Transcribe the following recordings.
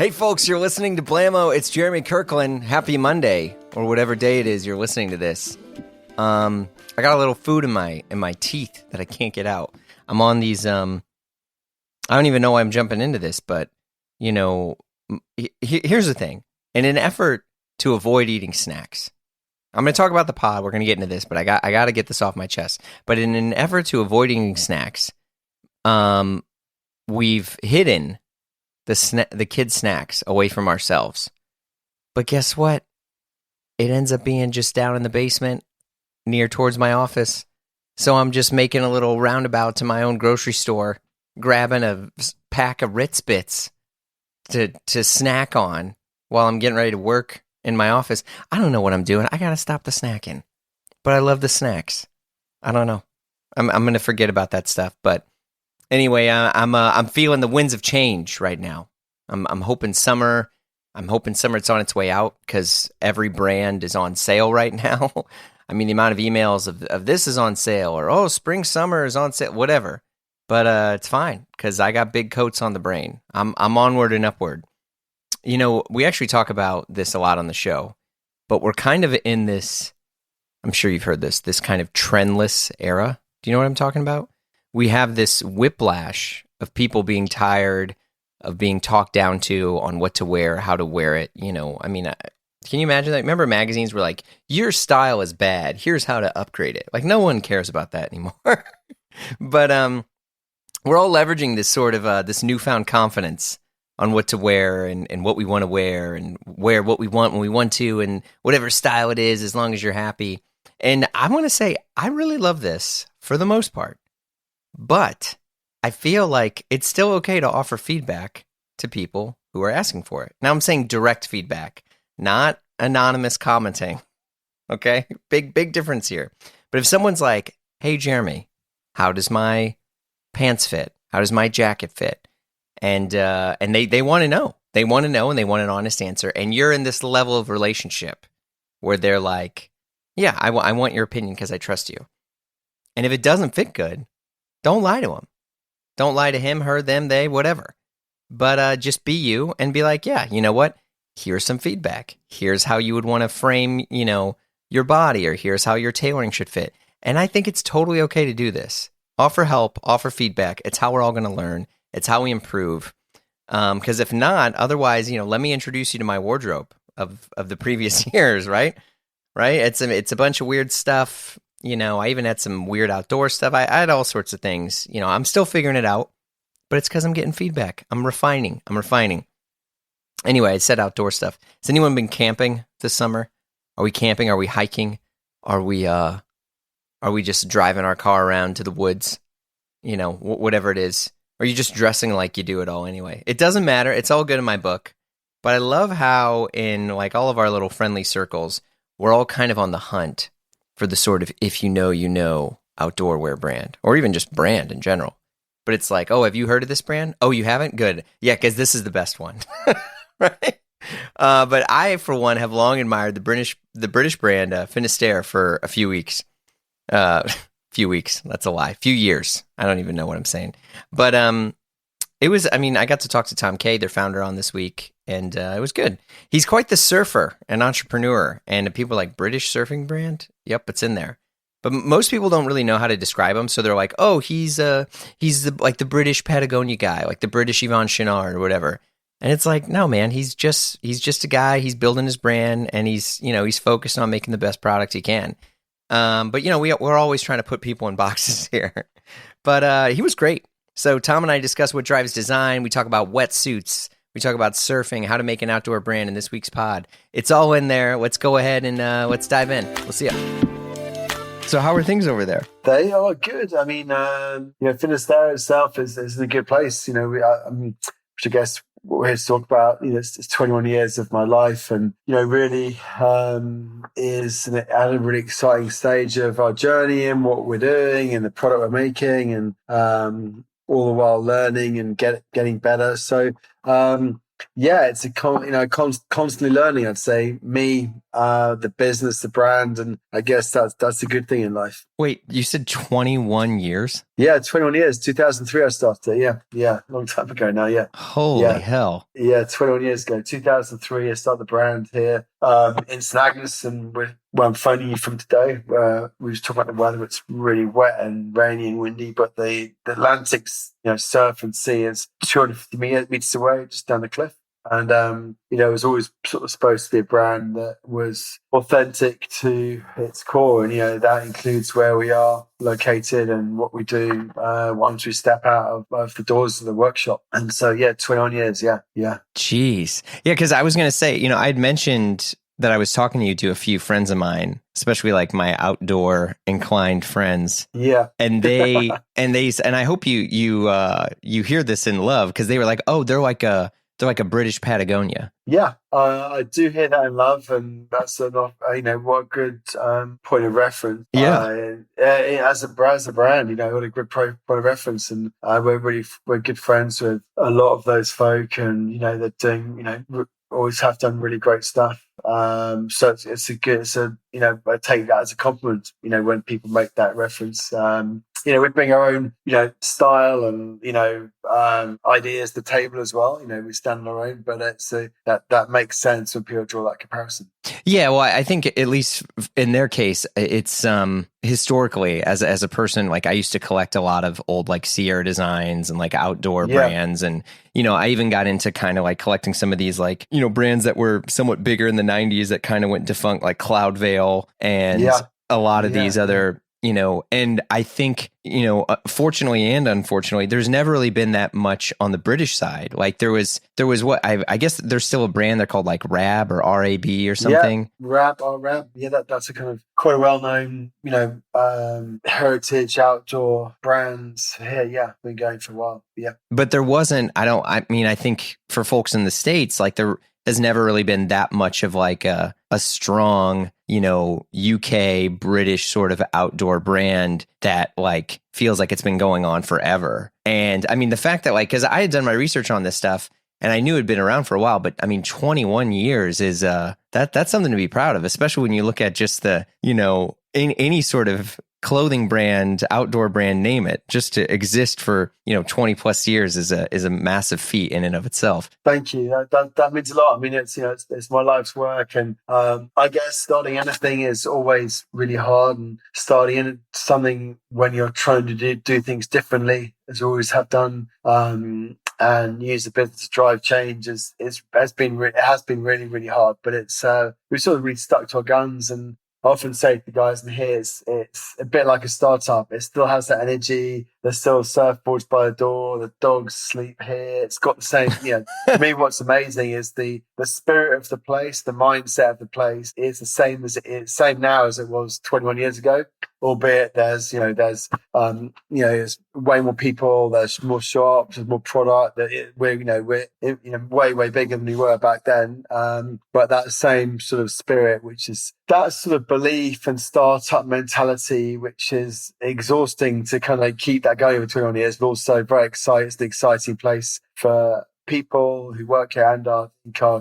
Hey folks, you're listening to Blammo. It's Jeremy Kirkland. Happy Monday, or whatever day it is you're listening to this. I got a little food in my teeth that I can't get out. I'm on these. I don't even know why I'm jumping into this, but here's the thing. In an effort to avoid eating snacks, I'm going to talk about the pod. We're going to get into this, but I got to get this off my chest. But in an effort to avoid eating snacks, we've hidden the kids' snacks away from ourselves. But guess what? It ends up being just down in the basement, near towards my office. So I'm just making a little roundabout to my own grocery store, grabbing a pack of Ritz Bits to snack on while I'm getting ready to work in my office. I don't know what I'm doing. I gotta stop the snacking, but I love the snacks. I don't know. I'm gonna forget about that stuff. But anyway, I'm feeling the winds of change right now. I'm hoping summer. I'm hoping summer it's on its way out because every brand is on sale right now. I mean, the amount of emails of this is on sale or spring summer is on sale, whatever. But it's fine because I got big coats on the brain. I'm onward and upward. We actually talk about this a lot on the show, but we're kind of in this. I'm sure you've heard this kind of trendless era. Do you know what I'm talking about? We have this whiplash of people being tired of being talked down to on what to wear, how to wear it. I mean, can you imagine that? Remember magazines were like, your style is bad. Here's how to upgrade it. Like, no one cares about that anymore. But we're all leveraging this sort of this newfound confidence on what to wear and what we want to wear and wear what we want when we want to and whatever style it is, as long as you're happy. And I want to say, I really love this for the most part. But I feel like it's still okay to offer feedback to people who are asking for it. Now I'm saying direct feedback, not anonymous commenting. Okay? Big difference here. But if someone's like, hey, Jeremy, how does my pants fit? How does my jacket fit? And they want to know. They want to know and they want an honest answer. And you're in this level of relationship where they're like, yeah, I want your opinion because I trust you. And if it doesn't fit good, don't lie to them. Don't lie to him, her, them, they, whatever. But just be you and be like, yeah, you know what? Here's some feedback. Here's how you would want to frame, your body, or here's how your tailoring should fit. And I think it's totally okay to do this. Offer help, offer feedback. It's how we're all going to learn. It's how we improve. Because if not, otherwise, let me introduce you to my wardrobe of the previous years, right? Right? It's a bunch of weird stuff. I even had some weird outdoor stuff. I had all sorts of things. I'm still figuring it out, but it's because I'm getting feedback. I'm refining. Anyway, I said outdoor stuff. Has anyone been camping this summer? Are we camping? Are we hiking? Are we just driving our car around to the woods? Whatever it is. Or are you just dressing like you do it all anyway? It doesn't matter. It's all good in my book. But I love how in like all of our little friendly circles, we're all kind of on the hunt for the sort of if you know outdoor wear brand, or even just brand in general. But it's like, oh, have you heard of this brand? Oh, you haven't? Good. Yeah, because this is the best one. Right? But I, for one, have long admired the British brand Finisterre for a few weeks. Few weeks, that's a lie. Few years. I don't even know what I'm saying. But I got to talk to Tom Kay, their founder, on this week, and it was good. He's quite the surfer and entrepreneur, and people are like, British surfing brand? Yep, it's in there. But most people don't really know how to describe him, so they're like, oh, he's the British Patagonia guy, like the British Yvon Chouinard or whatever. And it's like, no, man, he's just a guy. He's building his brand, and he's focused on making the best product he can. But we're always trying to put people in boxes here. But he was great. So Tom and I discuss what drives design. We talk about wetsuits. We talk about surfing, how to make an outdoor brand in this week's pod. It's all in there. Let's go ahead and let's dive in. We'll see ya. So how are things over there? They are good. I mean, Finisterre itself is in a good place. Which I guess we're here to talk about. It's 21 years of my life, and really is at a really exciting stage of our journey and what we're doing and the product we're making, and all the while learning and getting better. So Yeah, it's constantly learning. I'd say me, the business, the brand, and I guess that's a good thing in life. Wait, you said 21 years? Yeah, 21 years. 2003, I started. Yeah, long time ago now. Yeah, Holy yeah, hell. yeah. 21 years ago, 2003, I started the brand here in St Agnes, and where I'm phoning you from today. We was talking about the weather. It's really wet and rainy and windy, but the Atlantic's surf and sea is 250 meters away, just down the cliff. And it was always sort of supposed to be a brand that was authentic to its core, and that includes where we are located and what we do once we step out of the doors of the workshop. And so, 21 years, yeah. Jeez, yeah, because I was going to say, I'd mentioned that I was talking to you to a few friends of mine, especially like my outdoor inclined friends. Yeah, and I hope you hear this in love, because they were like, oh, they're like a British Patagonia. Yeah, I do hear that in love, and that's enough. What a good point of reference. Yeah, as a brand, what a good point of reference, and we're good friends with a lot of those folk, and they're doing, always have done really great stuff. So I take that as a compliment. When people make that reference. We bring our own, style and ideas to the table as well. We stand on our own, but it's that makes sense when people draw that comparison. Yeah, well, I think at least in their case, it's historically as a person, like I used to collect a lot of old like Sierra designs and like outdoor brands, and I even got into kind of like collecting some of these like brands that were somewhat bigger in the 90s that kind of went defunct, like Cloudveil and a lot of these other. And I think, fortunately and unfortunately, there's never really been that much on the British side. Like there was what I guess there's still a brand they're called like Rab or RAB or something. Yeah, Rab. Yeah, that's a kind of quite a well-known, heritage outdoor brands here. Yeah, been going for a while. Yeah. But there wasn't, I think for folks in the States, like there has never really been that much of like a strong, UK British sort of outdoor brand that like feels like it's been going on forever. And I mean, the fact that like, because I had done my research on this stuff and I knew it'd been around for a while, but I mean, 21 years is that's something to be proud of, especially when you look at just the, in any sort of clothing brand, outdoor brand, name it, just to exist for 20 plus years is a massive feat in and of itself. Thank you. That means a lot. I mean, it's it's my life's work, and I guess starting anything is always really hard, and starting in something when you're trying to do things differently, as I always have done, and use the business to drive change has been really, really hard. But it's we've sort of really stuck to our guns, and I often say to the guys in here, it's a bit like a startup. It still has that energy. There's still surfboards by the door. The dogs sleep here. It's got the same, for me, what's amazing is the spirit of the place, the mindset of the place is the same now as it was 21 years ago. Albeit there's there's way more people, there's more shops, there's more product. We're way bigger than we were back then. But that same sort of spirit, which is that sort of belief and startup mentality, which is exhausting to kind of keep that going for 21 years, but also very exciting. It's an exciting place for people who work here and our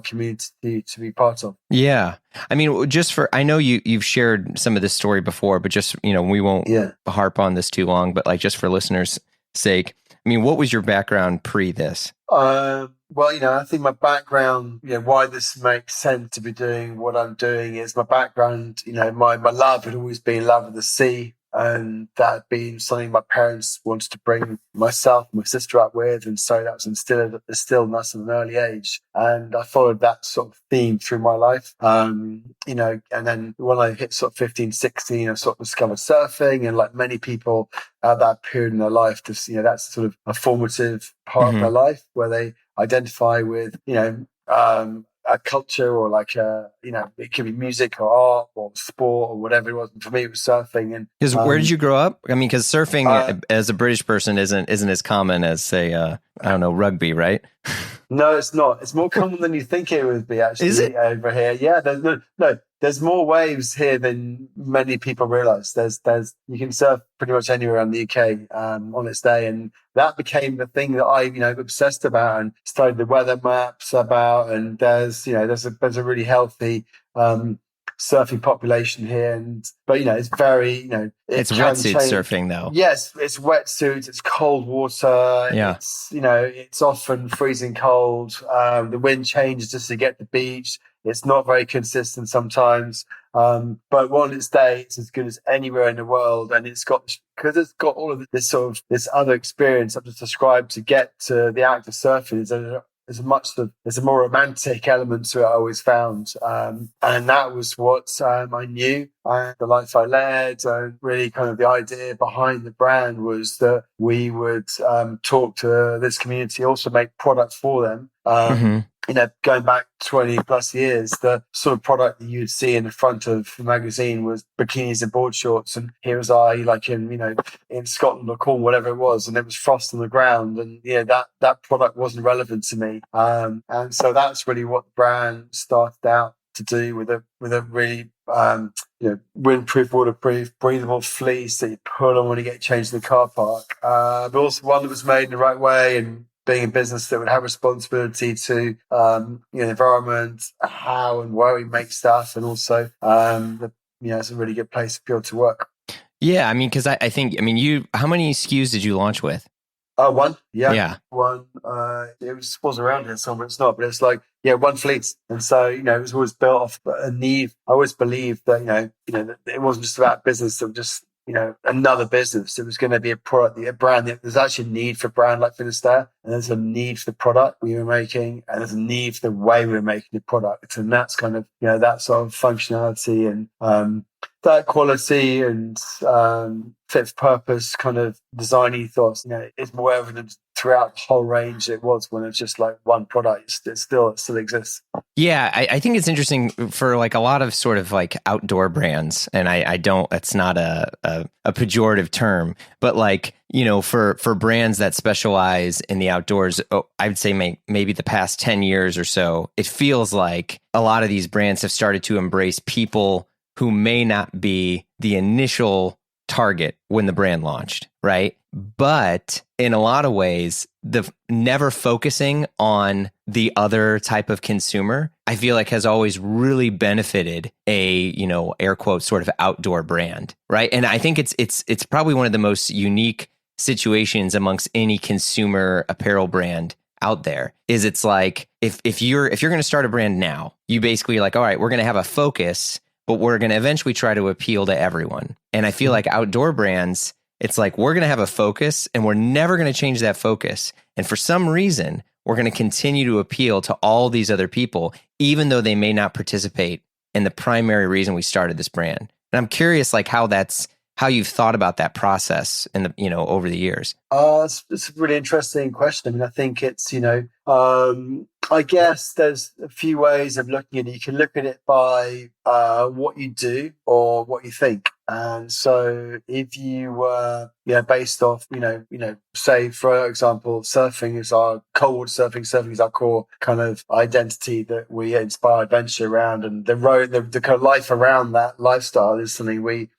community to be part of. Yeah. I mean, I know you've shared some of this story before, but just, we won't harp on this too long, but like just for listeners' sake, I mean, what was your background pre this? Well, I think my background, why this makes sense to be doing what I'm doing is my background, my love had always been love of the sea. And that had been something my parents wanted to bring myself and my sister up with. And so that was instilled in us at an early age. And I followed that sort of theme through my life. And then when I hit sort of 15, 16, I sort of discovered surfing. And like many people at that period in their life, that's sort of a formative part of their life where they identify with, a culture or like it could be music or art or sport or whatever it was. And for me, it was surfing. And because where did you grow up? I mean, because surfing as a British person isn't as common as say rugby, right? No, it's not. It's more common than you think it would be. Actually, is it over here? Yeah, there's more waves here than many people realize. There's you can surf pretty much anywhere in the UK on its day, and that became the thing that I obsessed about and studied the weather maps about. And there's a really healthy surfing population here, but it's very it's wetsuit surfing though. Yes, it's wetsuits, it's cold water. Yeah, it's often freezing cold. The wind changes just to get to the beach. It's not very consistent sometimes, but on its day, it's as good as anywhere in the world. And because it's got all of this sort of this other experience I've just described to get to the act of surfing. There's a more romantic element to it I always found. And that was what I knew. The life I led, and really kind of the idea behind the brand was that we would talk to this community, also make products for them. Going back 20 plus years, the sort of product that you'd see in the front of the magazine was bikinis and board shorts. And here was I, like in Scotland or Cornwall, whatever it was, and there was frost on the ground. And, that product wasn't relevant to me. And so that's really what the brand started out to do with a really, windproof, waterproof, breathable fleece that you put on when you get changed in the car park. But also one that was made in the right way, and being a business that would have responsibility to the environment, how and where we make stuff, and also it's a really good place for people to work. Yeah, I mean, because I think how many SKUs did you launch with? One. Yeah. One. It was around here somewhere. It's not, but it's like, one fleet. And so, it was always built off a need. I always believed that, that it wasn't just about business. It was just, another business. It was going to be a product, a brand. There's actually a need for a brand like Finisterre, and there's a need for the product we were making, and there's a need for the way we were making the product. And that's kind of, that sort of functionality and, that quality and fit for purpose kind of design ethos, is more evident throughout the whole range. It was when it's just like one product. It still exists. Yeah, I think it's interesting for like a lot of sort of like outdoor brands, and I don't. That's not a pejorative term, but like for brands that specialize in the outdoors, I would say maybe the past 10 years or so, it feels like a lot of these brands have started to embrace people who may not be the initial target when the brand launched, right? But in a lot of ways, the never focusing on the other type of consumer, I feel like has always really benefited a, air quotes sort of outdoor brand, right? And I think it's probably one of the most unique situations amongst any consumer apparel brand out there. Is it's like if you're going to start a brand now, you basically like, all right, we're going to have a focus, but we're going to eventually try to appeal to everyone. And I feel like outdoor brands, it's like, we're going to have a focus and we're never going to change that focus. And for some reason, we're going to continue to appeal to all these other people, even though they may not participate in the primary reason we started this brand. And I'm curious, like how you've thought about that process in the, over the years. It's a really interesting question. I mean, I think it's, I guess there's a few ways of looking at it. You can look at it by what you do or what you think. And so if you were, based off, say, for example, surfing is our cold water surfing is our core kind of identity that we inspire adventure around, and the kind of life around that lifestyle is something we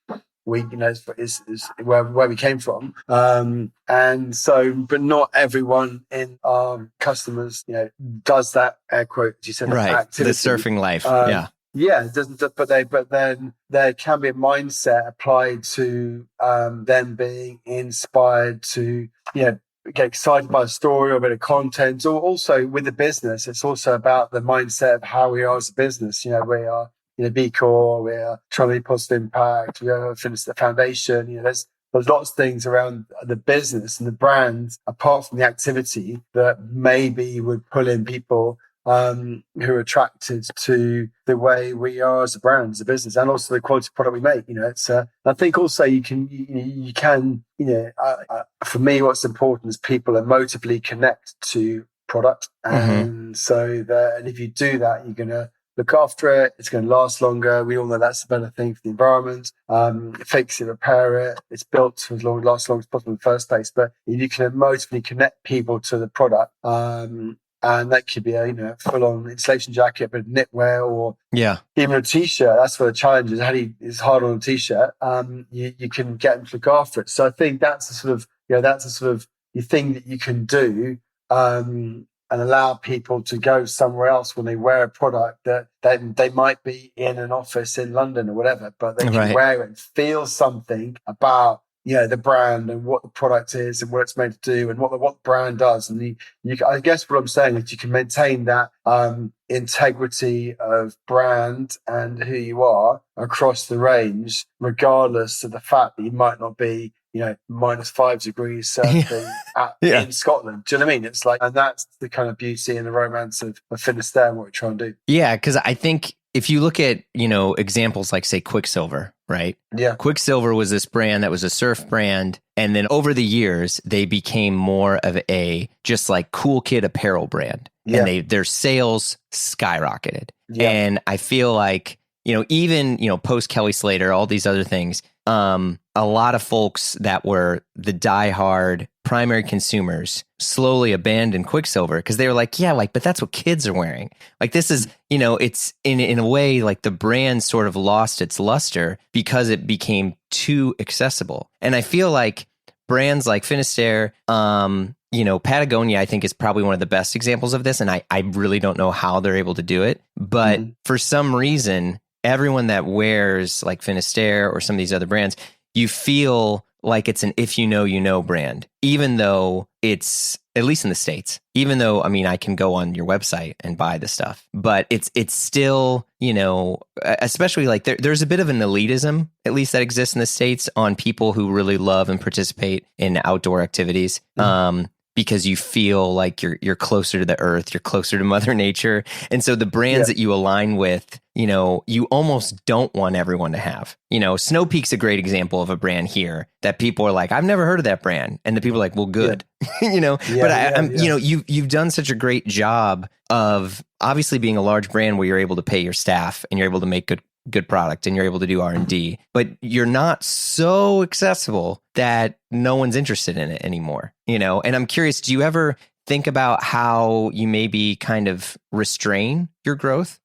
is where we came from. And so, but not everyone in our customers, does that air quote, as you said, right, activity. The surfing life. Yeah, it doesn't. But then there can be a mindset applied to them being inspired to, get excited by a story or a bit of content, or also with the business. It's also about the mindset of how we are as a business. We are, B Corp, we're trying to be positive impact. We have finished the foundation. There's lots of things around the business and the brand, apart from the activity, that maybe would pull in people who are attracted to the way we are as a brand, as a business, and also the quality of product we make. It's. I think also you can. For me, what's important is people emotively connect to product, and so and if you do that, you're gonna look after it. It's going to last longer. We all know that's a better thing for the environment. Fix it, repair it. It's built to last as long as possible in the first place. But if you can emotively connect people to the product, and that could be a full-on insulation jacket, but knitwear, or Yeah. even a t-shirt. That's where the challenge is. It's hard on a t-shirt. You can get them to look after it. So I think that's a sort of the thing that you can do, and allow people to go somewhere else when they wear a product that then they might be in an office in London or whatever, but they can wear it and feel something about the brand and what the product is and what it's meant to do and what the brand does. And I guess what I'm saying is you can maintain that integrity of brand and who you are across the range, regardless of the fact that you might not be -5 degrees surfing in Scotland. Do you know what I mean? It's like, and that's the kind of beauty and the romance of Finisterre and what we're trying to do. Yeah, because I think if you look at, examples like, say, Quicksilver, right? Yeah. Quicksilver was this brand that was a surf brand. And then over the years, they became more of a just like cool kid apparel brand. Yeah. And their sales skyrocketed. Yeah. And I feel like, even, post Kelly Slater, all these other things, a lot of folks that were the diehard primary consumers slowly abandoned Quicksilver because they were like, but that's what kids are wearing. Like, this is, it's in a way like the brand sort of lost its luster because it became too accessible. And I feel like brands like Finisterre, Patagonia, I think, is probably one of the best examples of this. And I really don't know how they're able to do it. But for some reason, everyone that wears like Finisterre or some of these other brands, you feel like it's an if you know brand, even though it's, at least in the States, even though, I can go on your website and buy the stuff, but it's still, especially like there's a bit of an elitism, at least that exists in the States, on people who really love and participate in outdoor activities. Because you feel like you're closer to the earth, you're closer to Mother Nature. And so the brands that you align with, you almost don't want everyone to have. Snow Peak's a great example of a brand here that people are like, I've never heard of that brand. And the people are like, well, good. You've done such a great job of obviously being a large brand where you're able to pay your staff and you're able to make good product and you're able to do R&D, but you're not so accessible that no one's interested in it anymore, And I'm curious, do you ever think about how you maybe kind of restrain your growth?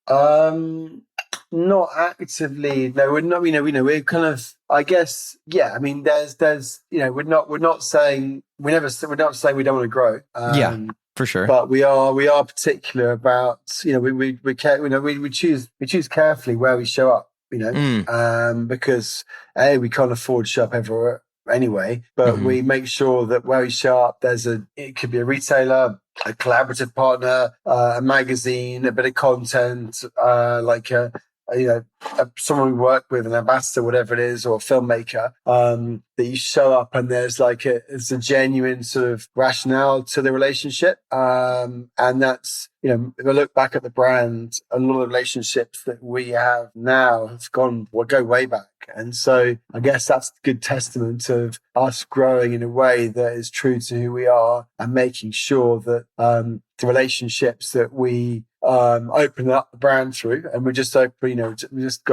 Not actively. No, we're not. We're kind of. I guess. Yeah. There's. We're not saying we're not saying we don't want to grow. For sure. But we are particular about, we choose carefully where we show up, because we can't afford to show up everywhere anyway, but we make sure that where we show up, it could be a retailer, a collaborative partner, a magazine, a bit of content, someone we work with, an ambassador, whatever it is, or a filmmaker, that you show up and there's it's a genuine sort of rationale to the relationship. And that's, if I look back at the brand, a lot of relationships that we have now have go way back. And so I guess that's a good testament of us growing in a way that is true to who we are and making sure that, the relationships that we open up the brand through, and we just got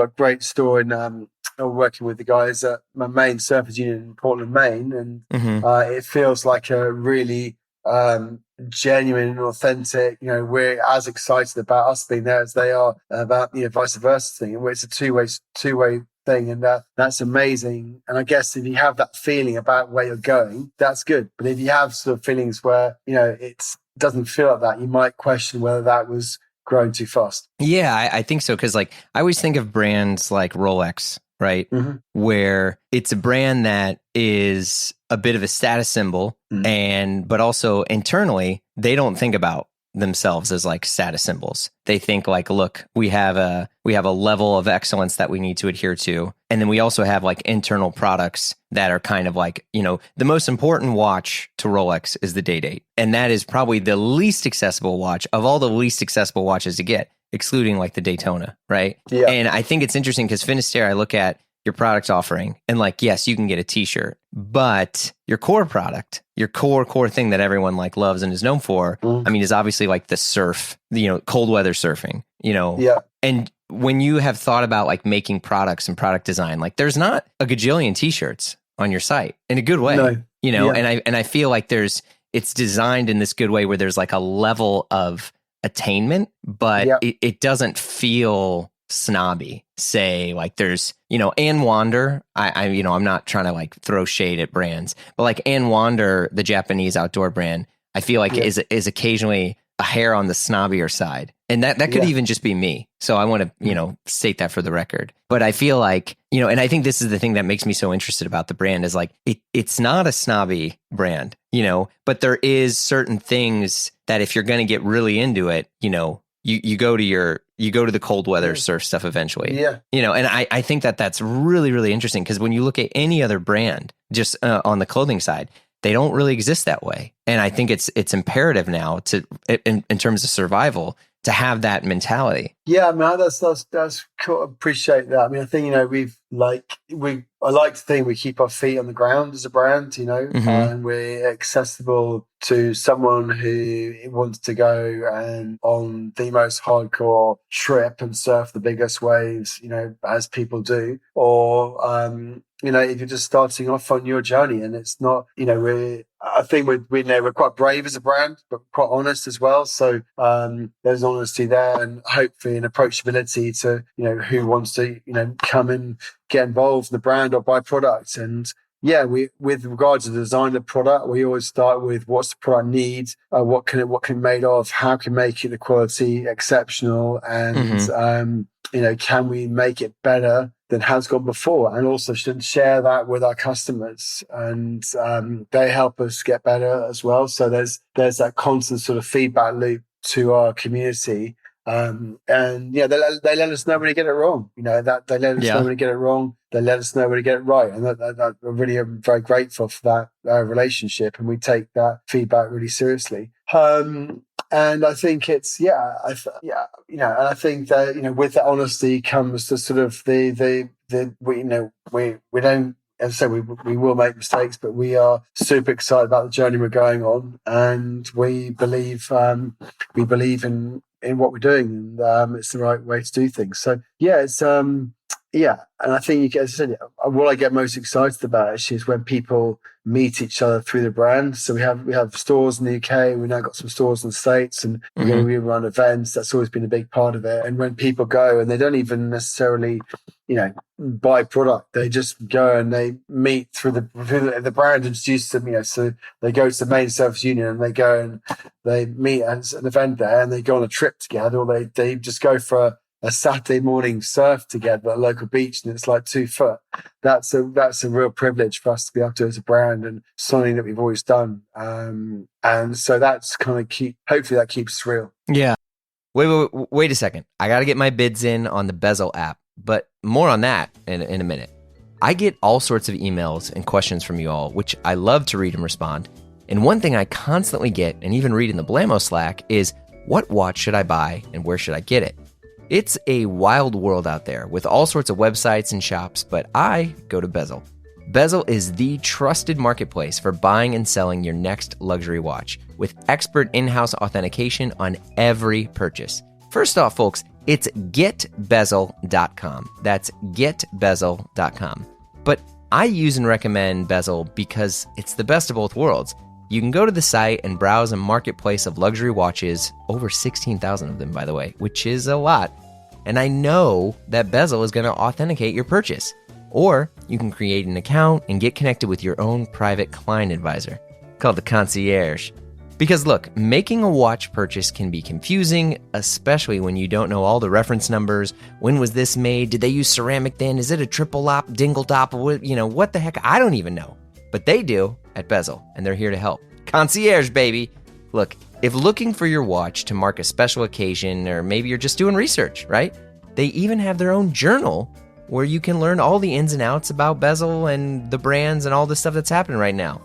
a great store in working with the guys at my main surfers union in Portland, Maine, and it feels like a really genuine and authentic. We're as excited about us being there as they are about vice versa thing, and it's a two-way thing, and that's amazing. And I guess if you have that feeling about where you're going, that's good. But if you have sort of feelings where it doesn't feel like that, you might question whether that was growing too fast. Yeah, I think so. Because I always think of brands like Rolex, right? Where it's a brand that is a bit of a status symbol, but also internally, they don't think about themselves as like status symbols. They think like, look, we have a level of excellence that we need to adhere to. And then we also have like internal products that are kind of like, the most important watch to Rolex is the Day-Date. And that is probably the least accessible watch of all the least accessible watches to get, excluding like the Daytona, right? Yeah. And I think it's interesting because Finisterre, I look at your product offering and like, yes, you can get a t-shirt, but your core product, your core thing that everyone like loves and is known for, is obviously like the surf, cold weather surfing, Yeah. And when you have thought about like making products and product design, like there's not a gajillion t-shirts on your site in a good way, No. And I feel like there's it's designed in this good way where there's like a level of attainment, but it doesn't feel snobby. Say like there's, Ann Wander. I'm not trying to like throw shade at brands, but like Ann Wander, the Japanese outdoor brand, I feel like is occasionally a hair on the snobbier side. And that could even just be me. So I want to, state that for the record. But I feel like, and I think this is the thing that makes me so interested about the brand is like, it's not a snobby brand, but there is certain things that if you're going to get really into it, you go to the cold weather surf stuff eventually. Yeah. And I think that's really, really interesting because when you look at any other brand, just on the clothing side, they don't really exist that way. And I think it's imperative now in terms of survival to have that mentality. Yeah, I mean, that's cool. Appreciate that. I mean, I think, I like to think we keep our feet on the ground as a brand, and we're accessible to someone who wants to go and on the most hardcore trip and surf the biggest waves, as people do, or, if you're just starting off on your journey and it's not, I think we're quite brave as a brand, but quite honest as well. So there's honesty there and hopefully an approachability to, who wants to, come and get involved in the brand or buy products. And with regard to the design of the product, we always start with what's the product need, what can it be made of, how can make it the quality exceptional, and can we make it better than has gone before, and also should share that with our customers, and they help us get better as well. So there's that constant sort of feedback loop to our community. They let us know when they get it wrong. They let us know when they get it wrong. They let us know when they get it right, and that I really am very grateful for that relationship, and we take that feedback really seriously. And I think it's and I think that with that honesty comes the sort of we don't. As I said, we will make mistakes, but we are super excited about the journey we're going on, and we believe in what we're doing, and it's the right way to do things. So it's and I think as I said, what I get most excited about actually is when people meet each other through the brand. So we have stores in the UK, we now got some stores in the States, and we run events. That's always been a big part of it. And when people go and they don't even necessarily buy product, they just go and they meet through the brand introduces them, so they go to the main service union and they go and they meet at an event there and they go on a trip together, or they just go for a Saturday morning surf together at a local beach, and it's like 2 foot. That's a real privilege for us to be able to do as a brand, and something that we've always done. And so that's kind of hopefully that keeps us real. Yeah. Wait a second. I got to get my bids in on the Bezel app, but more on that in a minute. I get all sorts of emails and questions from you all, which I love to read and respond. And one thing I constantly get, and even read in the Blamo Slack, is what watch should I buy and where should I get it? It's a wild world out there with all sorts of websites and shops, but I go to Bezel. Bezel is the trusted marketplace for buying and selling your next luxury watch, with expert in-house authentication on every purchase. First off, folks, it's getbezel.com. That's getbezel.com. But I use and recommend Bezel because it's the best of both worlds. You can go to the site and browse a marketplace of luxury watches, over 16,000 of them, by the way, which is a lot. And I know that Bezel is going to authenticate your purchase. Or you can create an account and get connected with your own private client advisor, called the concierge. Because look, making a watch purchase can be confusing, especially when you don't know all the reference numbers. When was this made? Did they use ceramic then? Is it a triple lop, dingle top? What the heck? I don't even know. But they do at Bezel, and they're here to help. Concierge, baby. Look, if looking for your watch to mark a special occasion, or maybe you're just doing research, right? They even have their own journal where you can learn all the ins and outs about Bezel and the brands and all the stuff that's happening right now.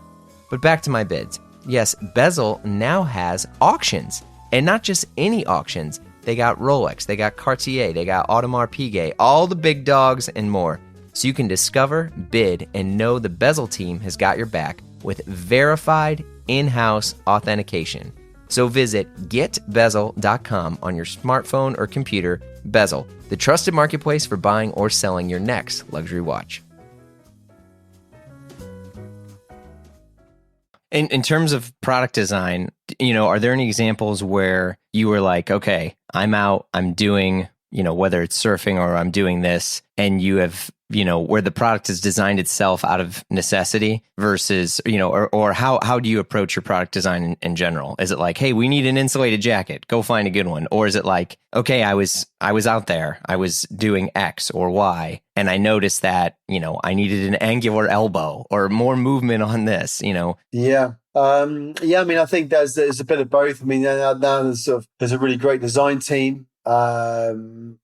But back to my bids. Yes, Bezel now has auctions, and not just any auctions. They got Rolex, they got Cartier, they got Audemars Piguet, all the big dogs and more. So you can discover, bid, and know the Bezel team has got your back with verified in-house authentication. So visit getbezel.com on your smartphone or computer. Bezel, the trusted marketplace for buying or selling your next luxury watch. In terms of product design, are there any examples where you were like, okay, I'm out, I'm doing, whether it's surfing or I'm doing this, and you have, where the product has designed itself out of necessity versus, or how do you approach your product design in general? Is it like, hey, we need an insulated jacket, go find a good one? Or is it like, okay, I was out there, I was doing X or Y, and I noticed that, I needed an angular elbow or more movement on this, Yeah. I mean, I think there's a bit of both. I mean, now there's a really great design team who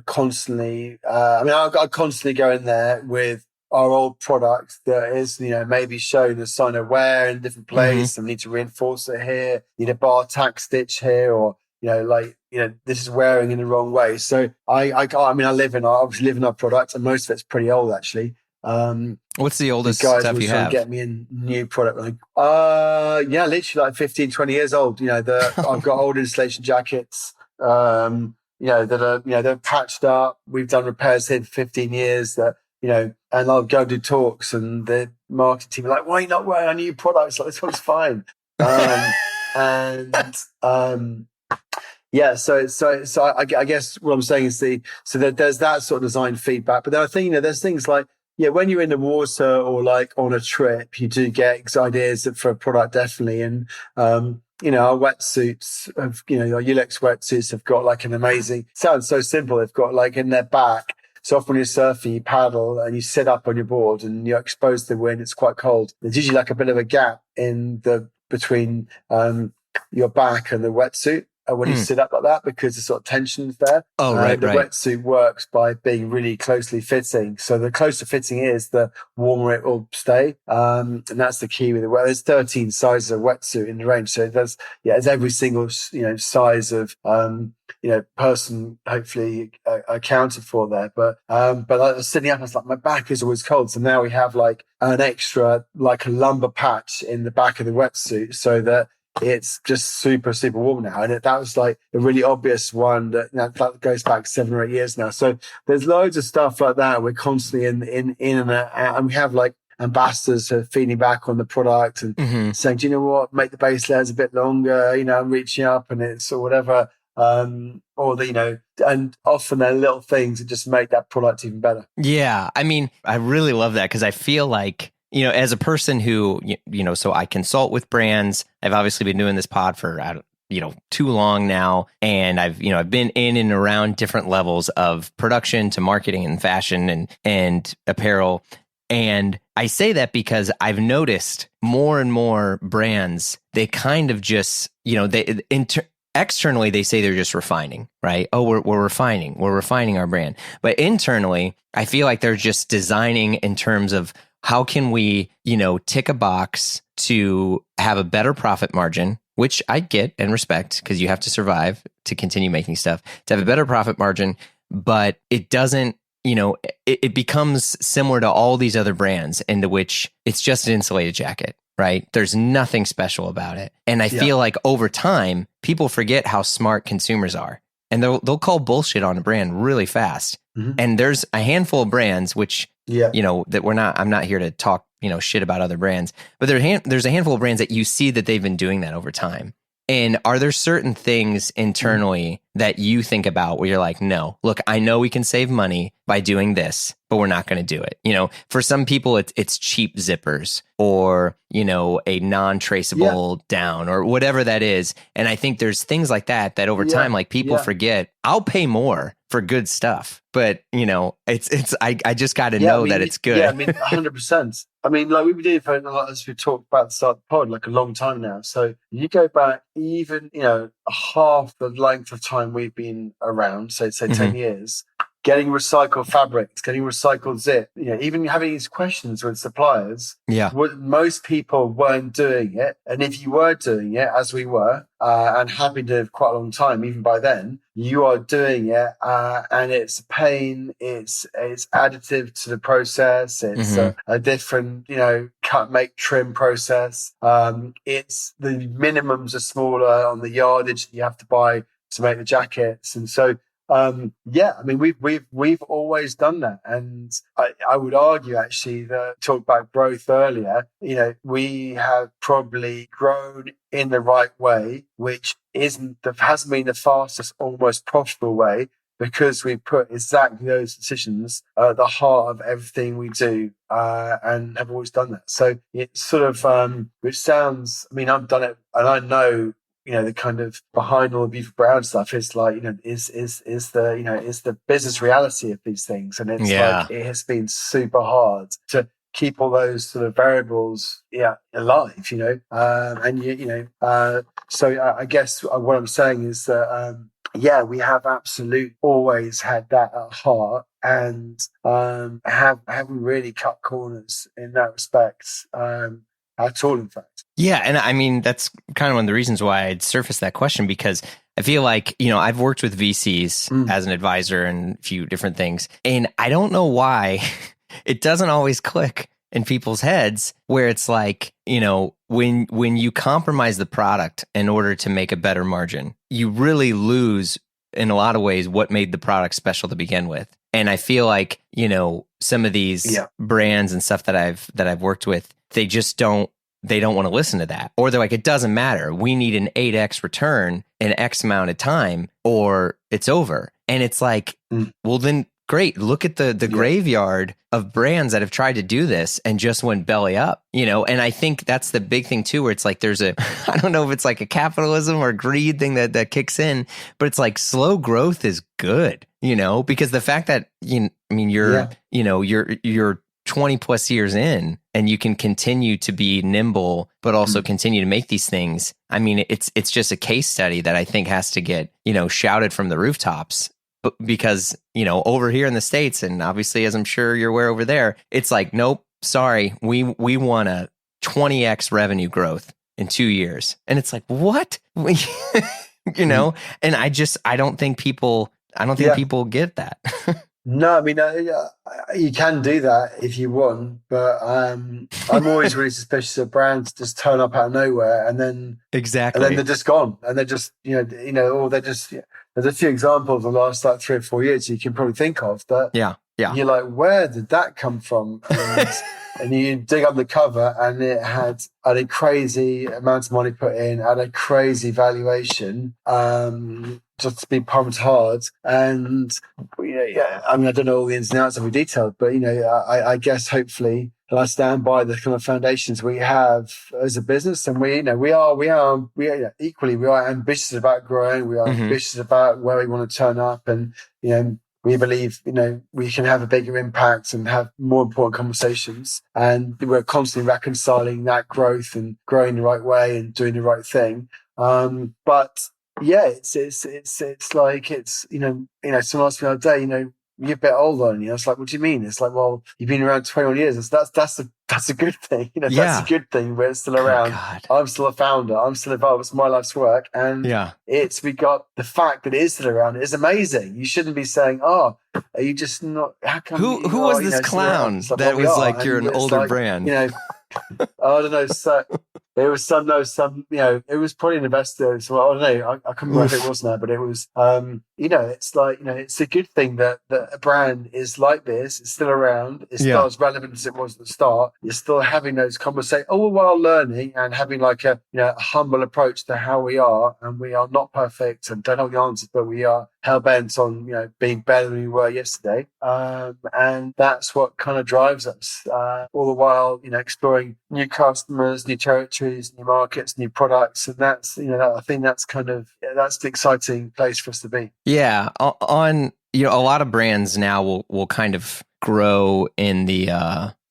constantly. I mean, I constantly go in there with our old product that is maybe shown a sign of wear in a different place, and we need to reinforce it here. Need a bar tack stitch here, or this is wearing in the wrong way. So I obviously live in our product, and most of it's pretty old actually. What's the oldest guys stuff you have? Get me a new product, like literally like 15, 20 years old. I've got old insulation jackets, that are they're patched up. We've done repairs here for 15 years. That and I'll go do talks, and the marketing team are like, "Why are you not wearing our new products? Like, this one's fine." Yeah, so I guess what I'm saying is that there's that sort of design feedback, but then I think there's things like when you're in the water or like on a trip, you do get ideas for a product definitely, and our wetsuits our Ulex wetsuits have got like an amazing. Sounds so simple. They've got like in their back. So often when you're surfing, you paddle and you sit up on your board and you're exposed to the wind. It's quite cold. There's usually like a bit of a gap between your back and the wetsuit when you sit up like that, because the sort of tension's there. Oh, right. The wetsuit works by being really closely fitting. So the closer fitting is, the warmer it will stay. And that's the key with it. Well, there's 13 sizes of wetsuit in the range. So there's every single, size of, person hopefully accounted for there. But I was sitting up, I was like, my back is always cold. So now we have like an extra, like a lumbar patch in the back of the wetsuit, so that it's just super, super warm now. And that was like a really obvious one that goes back 7 or 8 years now. So there's loads of stuff like that. We're constantly in and out, and we have like ambassadors who are feeding back on the product and saying, do you know what, make the base layers a bit longer, I'm reaching up and it's or whatever. And often they're little things that just make that product even better. Yeah. I mean, I really love that, because I feel like, as a person who, so I consult with brands, I've obviously been doing this pod for, too long now. And I've been in and around different levels of production to marketing and fashion and apparel. And I say that because I've noticed more and more brands, they kind of just, externally, they say they're just refining, right? Oh, we're refining our brand. But internally, I feel like they're just designing in terms of, how can we, tick a box to have a better profit margin, which I get and respect, because you have to survive to continue making stuff, to have a better profit margin, but it doesn't, it becomes similar to all these other brands into which it's just an insulated jacket, right? There's nothing special about it. And I feel like over time, people forget how smart consumers are. And they'll call bullshit on a brand really fast. And there's a handful of brands which, that I'm not here to talk, shit about other brands, but there's a handful of brands that you see that they've been doing that over time. And are there certain things internally that you think about where you're like, no, look, I know we can save money by doing this, but we're not going to do it. For some people, it's cheap zippers or, a non-traceable down or whatever that is. And I think there's things like that over time, like people forget, I'll pay more for good stuff, but I just got to know that it's good. Yeah, I mean, 100%. I mean, like we've been doing for, as we talked about at the start of the pod, like a long time now. So you go back even, half the length of time we've been around, say 10 years, getting recycled fabrics, getting recycled zip, even having these questions with suppliers. Yeah. Most people weren't doing it. And if you were doing it, as we were, and have been doing it for quite a long time, even by then, you are doing it, and it's a pain. It's additive to the process. It's a different, cut, make, trim process. It's the minimums are smaller on the yardage that you have to buy to make the jackets. And so Yeah, I mean, we've always done that, and I would argue actually that talk about growth earlier. We have probably grown in the right way, which hasn't been the fastest or most profitable way, because we put exactly those decisions at the heart of everything we do, and have always done that. So it's sort of, which sounds, I mean, I've done it, and I know, the kind of behind all the Beautiful Brown stuff is like, is the business reality of these things. And it's Yeah. like, it has been super hard to keep all those sort of variables, alive, so I guess what I'm saying is that, we have absolutely always had that at heart, and haven't really cut corners in that respect, at all, in fact. Yeah. And I mean, that's kind of one of the reasons why I'd surfaced that question, because I feel like, I've worked with VCs as an advisor and a few different things. And I don't know why it doesn't always click in people's heads, where it's like, when you compromise the product in order to make a better margin, you really lose in a lot of ways what made the product special to begin with. And I feel like, some of these brands and stuff that I've worked with, they don't want to listen to that. Or they're like, it doesn't matter. We need an 8x return in X amount of time or it's over. And it's like, well, then great. Look at the graveyard of brands that have tried to do this and just went belly up, and I think that's the big thing too, where it's like, I don't know if it's like a capitalism or greed thing that kicks in, but it's like slow growth is good, because the fact that, you're 20 plus years in and you can continue to be nimble, but also continue to make these things. I mean, it's just a case study that I think has to get, shouted from the rooftops, because, over here in the States, and obviously, as I'm sure you're aware over there, it's like, nope, sorry, we want a 20x revenue growth in 2 years. And it's like, what? And I don't think people get that. No, I mean, you can do that if you want, but I'm always really suspicious of brands just turn up out of nowhere and then they're just gone, and they're just or they're just. There's a few examples of the last like 3 or 4 years you can probably think of that. Yeah. You're like, where did that come from? And you dig up the cover, and it had a crazy amount of money put in, at a crazy valuation, just to be pumped hard. And I mean, I don't know all the ins and outs of the detail, but I guess hopefully, and I stand by the kind of foundations we have as a business, and we are equally, we are ambitious about growing. We are ambitious about where we want to turn up, and we believe, we can have a bigger impact and have more important conversations. And we're constantly reconciling that growth and growing the right way and doing the right thing. But yeah, it's like, someone asked me the other day, you're a bit older, and it's like, what do you mean? It's like, well, you've been around 21 years. That's a good thing. That's a good thing. We're still around. I'm still a founder. I'm still involved. It's my life's work. And we got the fact that it is still around is amazing. You shouldn't be saying, oh, are you just not, how come who was this clown that was like, you're an older brand? I don't know. So it was it was probably an investor. So I don't know. I can't remember if it was now, but it was, it's like, it's a good thing that a brand is like this. It's still around. It's still as relevant as it was at the start. You're still having those conversations, all while learning and having like a humble approach to how we are. And we are not perfect and don't have the answers, but we are hell bent on being better than we were yesterday. And that's what kind of drives us. All the while, exploring new customers, new territories, new markets, new products, and that's I think that's kind of that's the exciting place for us to be. Yeah, on a lot of brands now will kind of grow in the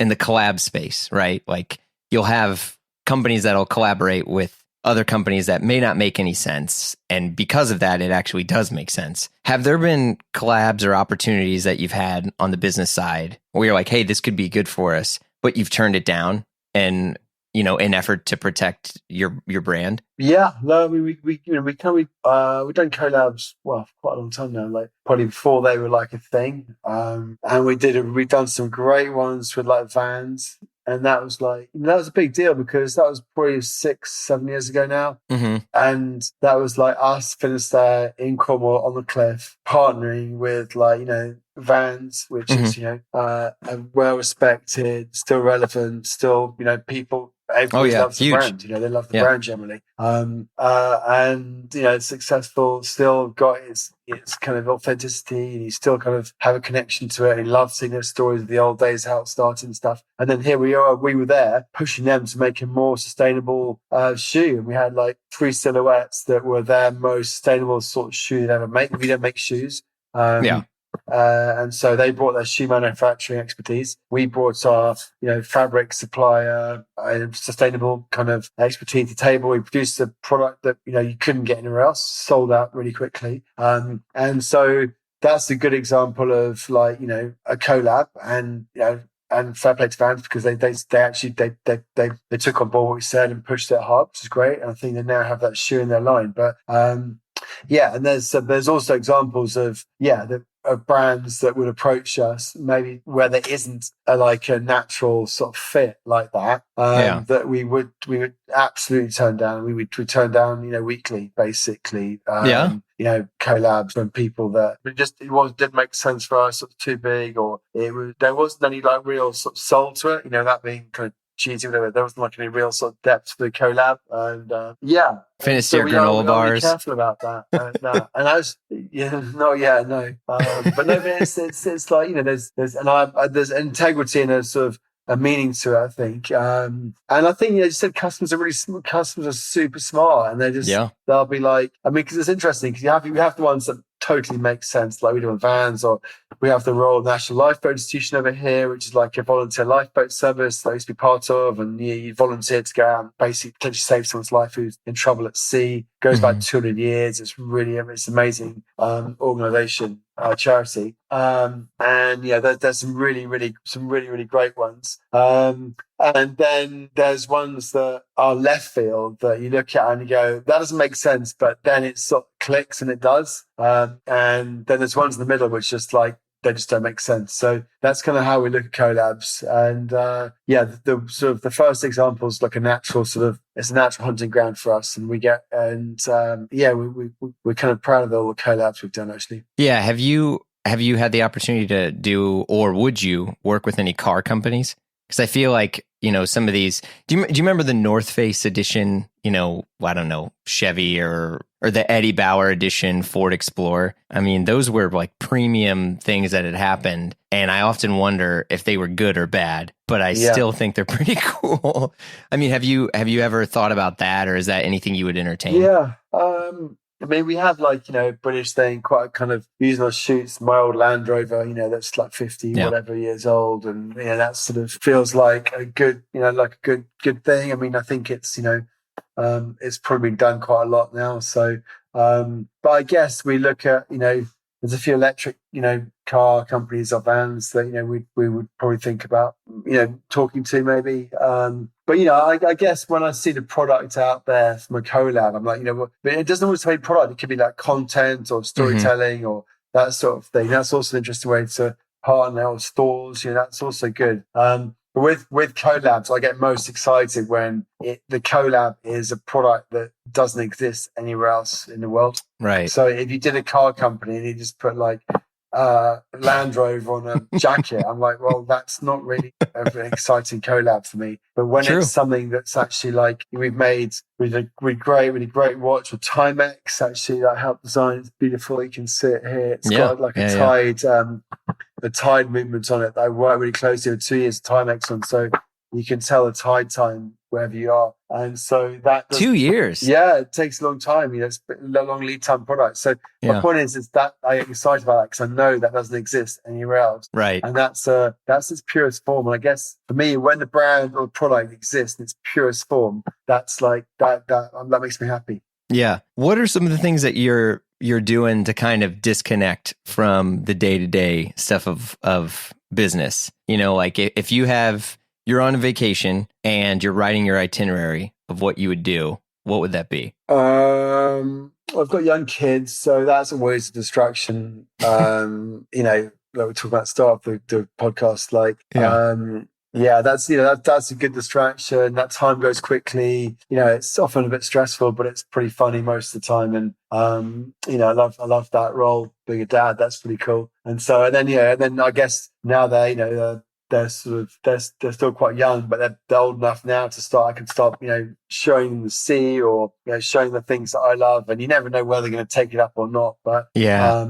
collab space, right? Like you'll have companies that'll collaborate with other companies that may not make any sense, and because of that, it actually does make sense. Have there been collabs or opportunities that you've had on the business side where you're like, hey, this could be good for us, but you've turned it down, and in effort to protect your brand? Yeah, no, I mean, we've done collabs, well, for quite a long time now, like probably before they were like a thing. And we've done some great ones with like Vans. And that was like, that was a big deal because that was probably 6-7 years ago now. Mm-hmm. And that was like us, Finisterre, in Cornwall on the cliff, partnering with like, Vans, which is, well respected, still relevant, still, people, everybody loves the brand, they love the brand generally. And, it's successful, still got its kind of authenticity, and you still kind of have a connection to it. And you love seeing those stories of the old days, how it started and stuff. And then here we were there pushing them to make a more sustainable shoe. And we had like 3 silhouettes that were their most sustainable sort of shoe they'd ever make. We don't make shoes. And so they brought their shoe manufacturing expertise. We brought our, fabric supplier, sustainable kind of expertise to the table. We produced a product that, you couldn't get anywhere else, sold out really quickly. And so that's a good example of like, a collab, and, and fair play to Vans because they actually took on board what we said and pushed it hard, which is great. And I think they now have that shoe in their line. But, and there's also examples of brands that would approach us maybe where there isn't a natural sort of fit like that, that we would absolutely turn down. We would turn down, weekly, basically. Collabs from people that didn't make sense for us, sort of too big, or there wasn't any like real sort of soul to it. That being kind of cheesy, whatever. There wasn't like any real sort of depth to the collab, and Finisterre granola bars. Be careful about that. And I was, no. But no, it's like there's integrity and a sort of a meaning to it, I think. And I think you said customers are super smart, and they'll be like, because it's interesting because you have the ones that totally make sense, like we do on Vans, or we have the Royal National Lifeboat Institution over here, which is like a volunteer lifeboat service that I used to be part of, and you volunteer to go out and basically potentially save someone's life who's in trouble at sea. Goes back 200 years. It's amazing organisation, charity, and there's some really great ones. And then there's ones that are left field that you look at and you go, that doesn't make sense, but then it sort of clicks and it does. And then there's ones in the middle which just like, they just don't make sense. So that's kind of how we look at collabs. And the sort of the first example is like it's a natural hunting ground for us, and we're kind of proud of all the collabs we've done actually. Yeah. Have you had the opportunity to do, or would you work with any car companies? Because I feel like, some of these, do you remember the North Face edition, I don't know, Chevy or the Eddie Bauer edition Ford Explorer? I mean, those were like premium things that had happened. And I often wonder if they were good or bad, but I still think they're pretty cool. I mean, have you ever thought about that, or is that anything you would entertain? Yeah. We have British thing, quite kind of using our shoots. My old Land Rover, that's like 50 whatever years old, and that sort of feels like a good, good thing. I mean, I think it's it's probably been done quite a lot now. So, but I guess we look at there's a few electric car companies or vans that we would probably think about talking to maybe. But I guess when I see the product out there from a collab, I'm like, but it doesn't always be product. It could be like content or storytelling or that sort of thing. That's also an interesting way to partner or stores. That's also good. But with collabs, I get most excited when the collab is a product that doesn't exist anywhere else in the world. Right. So if you did a car company and you just put like Land Rover on a jacket, I'm like, well, that's not really an exciting collab for me. But when it's something that's actually like we've made with a really great watch with Timex, actually that helped design. It's beautiful. You can see it here. It's got like a tide. The tide movement on it that I worked really closely with 2 years of Timex on, so you can tell the tide time wherever you are. And so that 2 years. Yeah, it takes a long time. It's a long lead time product. So my point is that I get excited about that because I know that doesn't exist anywhere else. Right. And that's its purest form. And I guess for me, when the brand or product exists in its purest form, that's like that makes me happy. Yeah. What are some of the things that you're doing to kind of disconnect from the day-to-day stuff of business? Like if you're on a vacation and you're writing your itinerary of what you would do, what would that be? I've got young kids, so that's always a distraction. Like we talked about at the start of the podcast, Yeah, that's that's a good distraction. That time goes quickly. It's often a bit stressful, but it's pretty funny most of the time. And I love that role, being a dad. That's pretty cool. And then I guess now they're sort of they're still quite young, but they're old enough now to start. I can start showing them the sea, or showing the things that I love. And you never know whether they're going to take it up or not. But Yeah.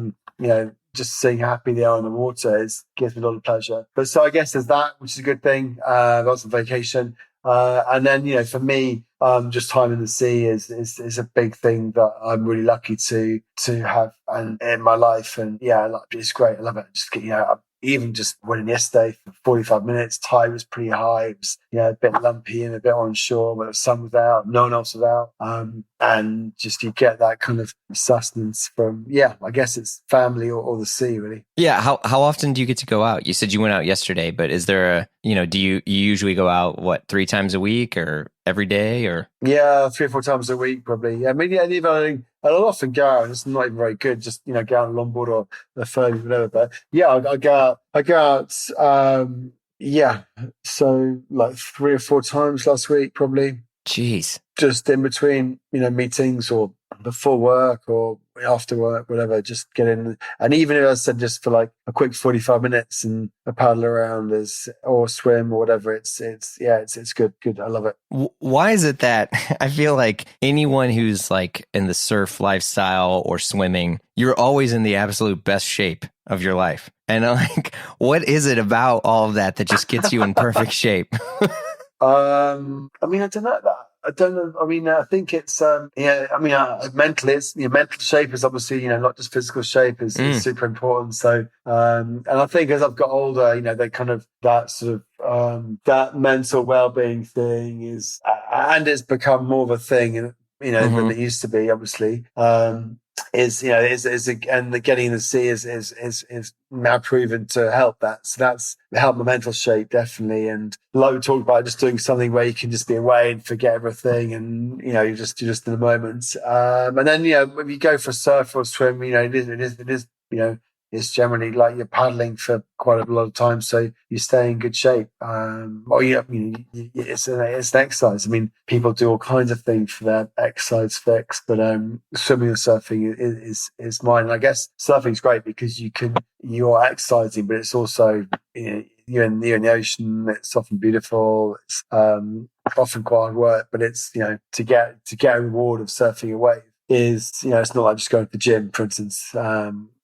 just seeing how happy they are on the water gives me a lot of pleasure. But so I guess there's that, which is a good thing. Lots of vacation. And then, for me, just time in the sea is a big thing that I'm really lucky to have and in my life. And yeah, it's great. I love it. Just even just winning yesterday for 45 minutes, tide was pretty high. It was, a bit lumpy and a bit onshore, but the sun was out, no one else was out. And just you get that kind of sustenance from, I guess it's family or the sea, really. Yeah. How often do you get to go out? You said you went out yesterday, but is there do you usually go out, 3 times a week or every day, or? Yeah, 3 or 4 times a week, probably. Yeah, I mean, yeah, even I'll often go out, and it's not even very good. Just go out on a longboard or a ferry, whatever. But yeah, I go out. I go out. So like 3 or 4 times last week, probably. Jeez. Just in between, meetings or before work or after work, whatever, just get in. And even if I said just for like a quick 45 minutes and a paddle around or swim or whatever, it's good. I love it. Why is it that I feel like anyone who's like in the surf lifestyle or swimming, you're always in the absolute best shape of your life? And like, what is it about all of that just gets you in perfect shape? I mean, I don't know that. I don't know. I mean, I think it's, mentally, mental shape is obviously, not just physical shape is super important. So, and I think as I've got older, they kind of, that sort of, that mental well-being thing and it's become more of a thing, than it used to be, obviously. And the getting in the sea is now proven to help that. So that's helped my mental shape, definitely. And like we talked about, just doing something where you can just be away and forget everything, and you're just in the moment. And then if you go for a surf or swim, it is it's generally like you're paddling for quite a lot of time, so you stay in good shape. It's an exercise. I mean, people do all kinds of things for their exercise fix, but swimming and surfing is mine. And I guess surfing is great because you're exercising, but it's also you're in the ocean. It's often beautiful. It's often quite hard work, but it's to get a reward of surfing a wave is it's not like just going to the gym, for instance.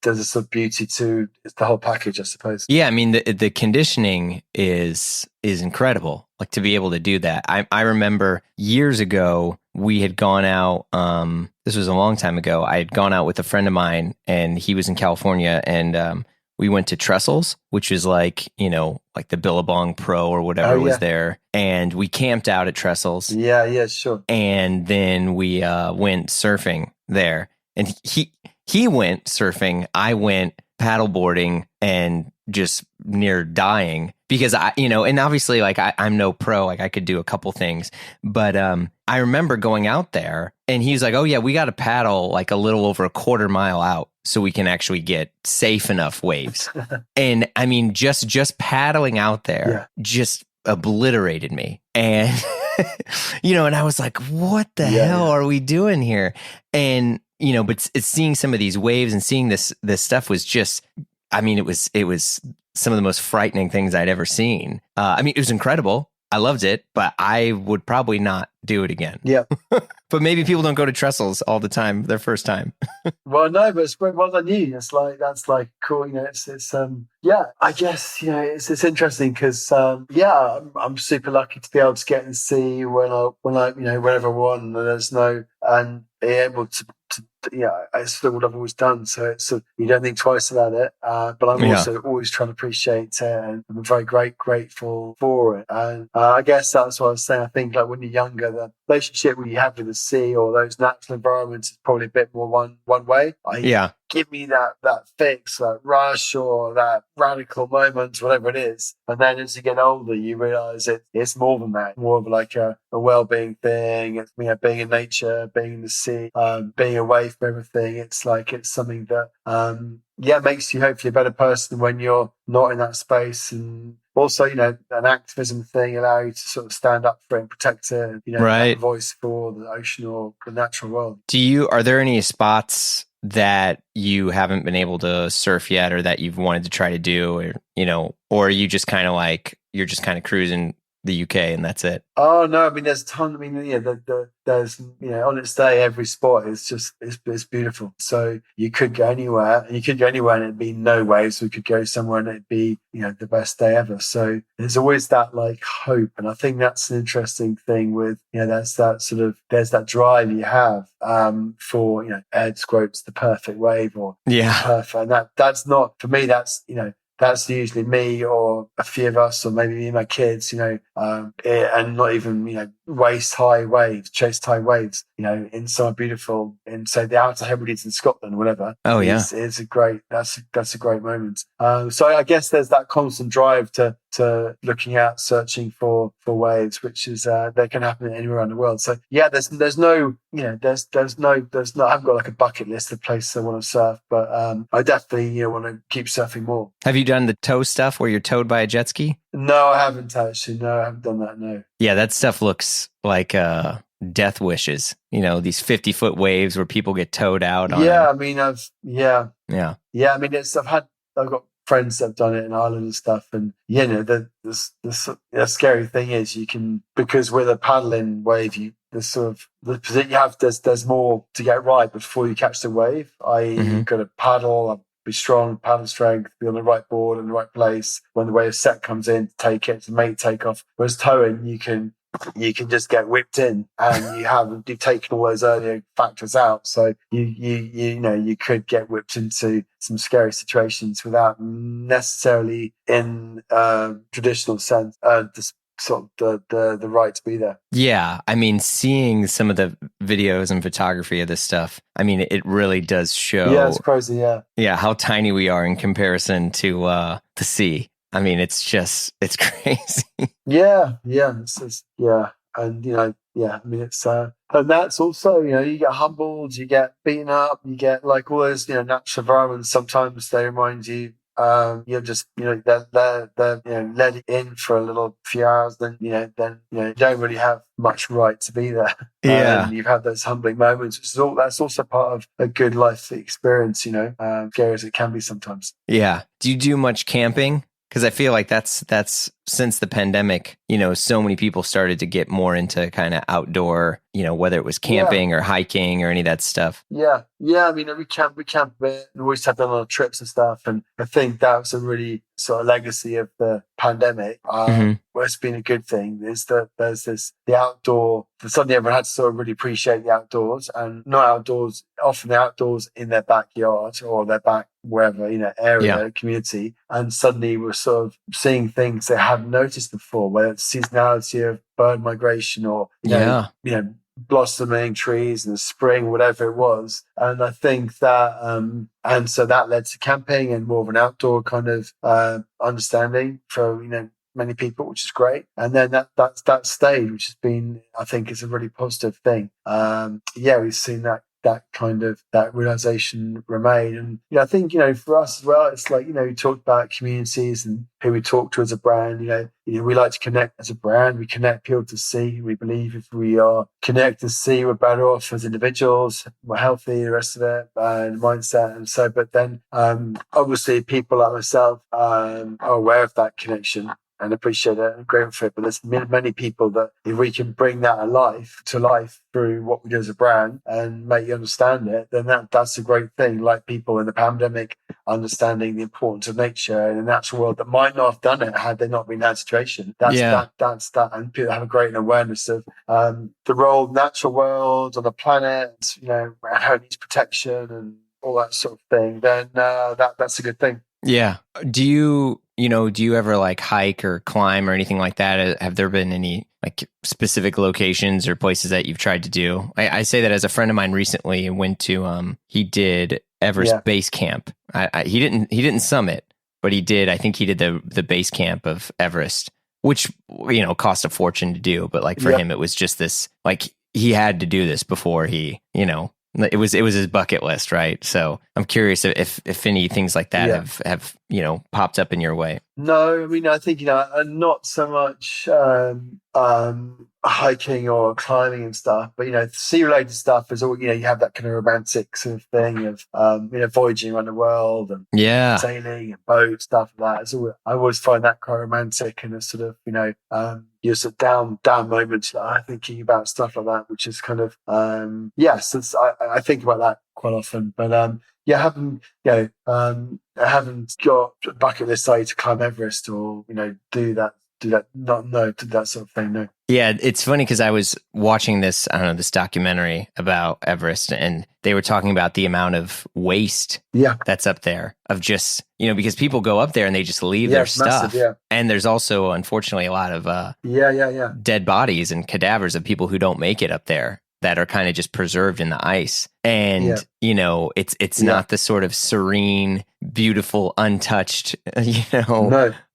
There's a sort of beauty to the whole package, I suppose. Yeah, I mean the conditioning is incredible. Like to be able to do that. I remember years ago we had gone out. This was a long time ago. I had gone out with a friend of mine, and he was in California, and we went to Trestles, which is like like the Billabong Pro or whatever was there, and we camped out at Trestles. Yeah, sure. And then we went surfing there, and he went surfing. I went paddleboarding and just near dying because and obviously like I'm no pro, like I could do a couple things, but I remember going out there and he's like, oh yeah, we got to paddle like a little over a quarter mile out so we can actually get safe enough waves. And I mean, just paddling out there just obliterated me. And and I was like, what the hell are we doing here? And but it's seeing some of these waves and seeing this stuff was just, I mean, it was some of the most frightening things I'd ever seen. I mean, it was incredible. I loved it, but I would probably not do it again. Yeah. But maybe people don't go to Trestles all the time, their first time. Well, no, but it's great. Well done, you. It's like, that's like cool. It's I guess, it's interesting because, I'm super lucky to be able to get and see when I whenever I want, and there's and be able to it's still what I've always done. So it's you don't think twice about it. But I'm also always trying to appreciate it, and I'm very grateful for it. And I guess that's what I was saying. I think like when you're younger, the relationship you have with the sea or those natural environments is probably a bit more one way. give me that fix, that rush or that radical moment, whatever it is. And then as you get older, you realize it's more than that, more of like a well-being thing. It's, you know, being in nature, being in the sea, being away from everything. It's like, it's something that, makes you hopefully a better person when you're not in that space. And also, you know, an activism thing allow you to sort of stand up for it and protect it, you know, have a voice for the ocean or the natural world. Are there any spots that you haven't been able to surf yet, or that you've wanted to try to do, or, you know, or are you just kind of like, you're just kind of cruising the UK and that's it? Oh no, I mean there's a ton. I mean, yeah, there's, you know, on its day every spot is just it's beautiful. So you could go anywhere, and it'd be no waves. We could go somewhere and it'd be, you know, the best day ever. So there's always that like hope, and I think that's an interesting thing with, you know, there's that drive you have for, you know, Ed's quotes, the perfect wave, or perfect. And that's not for me. That's, you know, that's usually me or a few of us, or maybe me and my kids, you know, and not even, you know, chest high waves, you know, in somewhere beautiful, in say the Outer Hebrides in Scotland, whatever. Oh yeah, it's a great. That's a great moment. So I guess there's that constant drive to looking out, searching for waves, which is that can happen anywhere around the world. So yeah, there's no, you know, there's no. I haven't got like a bucket list of places I want to surf, but I definitely, you know, want to keep surfing more. Have you done the tow stuff where you're towed by a jet ski? No, I haven't actually. No, I haven't done that. No. Yeah, that stuff looks like death wishes. You know, these 50-foot waves where people get towed out. I mean, I mean, I've got friends that have done it in Ireland and stuff, and you know, the scary thing is you can, because with a paddling wave, there's more to get right before you catch the wave. You've got to paddle, be strong, paddle strength, be on the right board in the right place when the wave set comes in, to take it, to make takeoff. Whereas towing, you can just get whipped in, and you've taken all those earlier factors out. So you know, you could get whipped into some scary situations without necessarily, in traditional sense, the right to be there. Yeah, I mean, seeing some of the videos and photography of this stuff, I mean, it really does show. Yeah, it's crazy. Yeah, how tiny we are in comparison to the sea. I mean, it's crazy. Yeah, and you know, I mean, it's and that's also, you know, you get humbled, you get beaten up, you get like all those, you know, natural environments. Sometimes they remind you, you're just, you know, they're you know, let in for a little few hours, then you don't really have much right to be there. And you've had those humbling moments, that's also part of a good life experience, you know, scary as it can be sometimes. Yeah. Do you do much camping? Because I feel like that's since the pandemic, you know, so many people started to get more into kind of outdoor, you know, whether it was camping or hiking or any of that stuff. Yeah. I mean, we camp a bit, and we always have done a lot of trips and stuff. And I think that was a really sort of legacy of the pandemic. What's been a good thing is that there's the outdoor. Suddenly, everyone had to sort of really appreciate the outdoors, and not outdoors. Often, the outdoors in their backyard or their back wherever, you know, area, community. And suddenly, we're sort of seeing things they hadn't noticed before, whether it's seasonality of bird migration or you know, blossoming trees in the spring, whatever it was. And I think that, and so that led to camping and more of an outdoor kind of understanding for, you know, many people, which is great. And then that stayed, which has been, I think, is a really positive thing. We've seen that kind of that realization remain. And I think, you know, for us as well, it's like, you know, we talked about communities and who we talk to as a brand. You know, we like to connect as a brand. We connect people to sea. We believe if we are connected to sea, we're better off as individuals, we're healthy, the rest of it, and mindset. And so, but then obviously people like myself are aware of that connection and appreciate it and grateful for it. But there's many people that if we can bring that to life through what we do as a brand and make you understand it, then that's a great thing. Like people in the pandemic understanding the importance of nature in the natural world that might not have done it had they not been in that situation. That's that. And people have a great awareness of the role of the natural world on the planet, you know, and how it needs protection and all that sort of thing. Then that's a good thing. Yeah. Do you ever like hike or climb or anything like that? Have there been any like specific locations or places that you've tried to do? I say that as a friend of mine recently went to, he did Everest base camp. He didn't summit, but he did. I think he did the base camp of Everest, which cost a fortune to do. But like for him, it was just this, like he had to do this before he, it was his bucket list, right? So I'm curious if any things like that have popped up in your way. No, I mean, I think, not so much hiking or climbing and stuff, but, sea related stuff is all, you have that kind of romantic sort of thing of, voyaging around the world and sailing and boat stuff like that. I always find that quite romantic and a sort of, you're sort of down moments that I'm thinking about stuff like that, which is kind of, I think about that quite often, but, I haven't got a bucket list to climb Everest or, do that sort of thing. No. Yeah, it's funny because I was watching this documentary about Everest, and they were talking about the amount of waste that's up there of just, because people go up there and they just leave their stuff. Massive, and there's also, unfortunately, a lot of dead bodies and cadavers of people who don't make it up there that are kind of just preserved in the ice. And, it's not the sort of serene, beautiful, untouched,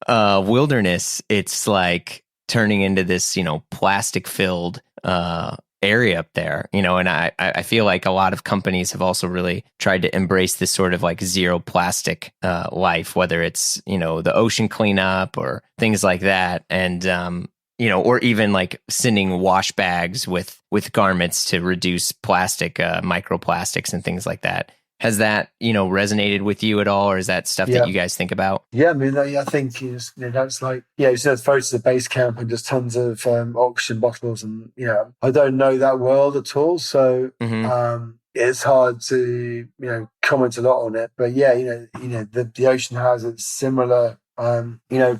wilderness. It's like turning into this, plastic filled, area up there, and I feel like a lot of companies have also really tried to embrace this sort of like zero plastic, life, whether it's, the ocean cleanup or things like that. And, or even like sending wash bags with garments to reduce plastic, microplastics and things like that. Has that, resonated with you at all, or is that stuff that you guys think about? Yeah, I mean, I think that's like, you see those photos of base camp and just tons of oxygen bottles, and I don't know that world at all, so it's hard to comment a lot on it. But the ocean has its similar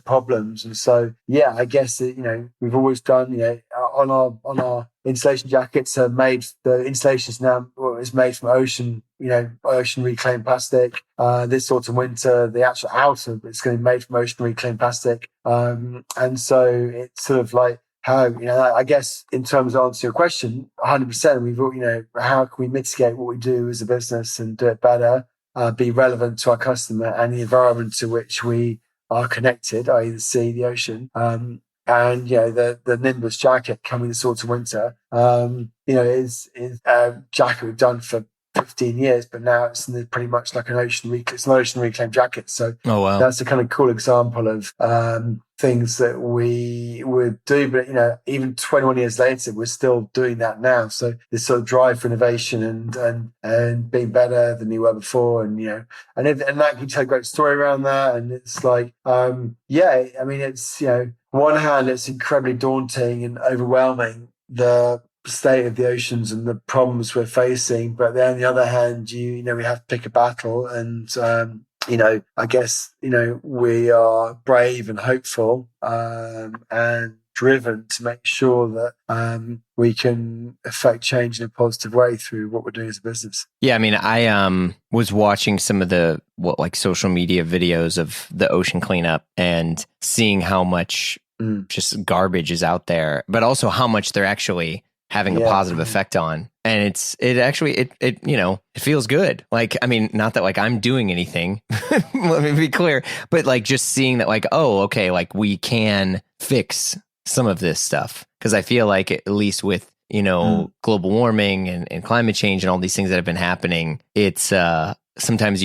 problems, and so I guess that we've always done on our insulation jackets are made. The insulation is made from ocean reclaimed plastic. This autumn winter, the actual outer it's going to be made from ocean reclaimed plastic, and so it's sort of like how I guess in terms of answer your question, 100%. We've how can we mitigate what we do as a business and do it better, be relevant to our customer and the environment to which we are connected, i.e. the sea, the ocean, and the Nimbus jacket coming this autumn winter, is a jacket we've done for 15 years, but now it's pretty much like an ocean reclaimed jacket. So that's a kind of cool example of things that we would do, but even 21 years later, we're still doing that now. So this sort of drive for innovation and being better than you were before, and that you tell a great story around that. And it's like, I mean, it's on one hand, it's incredibly daunting and overwhelming, the state of the oceans and the problems we're facing, but then on the other hand, we have to pick a battle, and I guess we are brave and hopeful and driven to make sure that we can affect change in a positive way through what we're doing as a business. Yeah, I mean, I was watching some of the social media videos of the ocean cleanup and seeing how much just garbage is out there, but also how much they're actually having a positive effect on. And it feels good. Like, I mean, not that like I'm doing anything, let me be clear, but like just seeing that like, oh, okay, like we can fix some of this stuff. Cause I feel like at least with, global warming and climate change and all these things that have been happening, it's, sometimes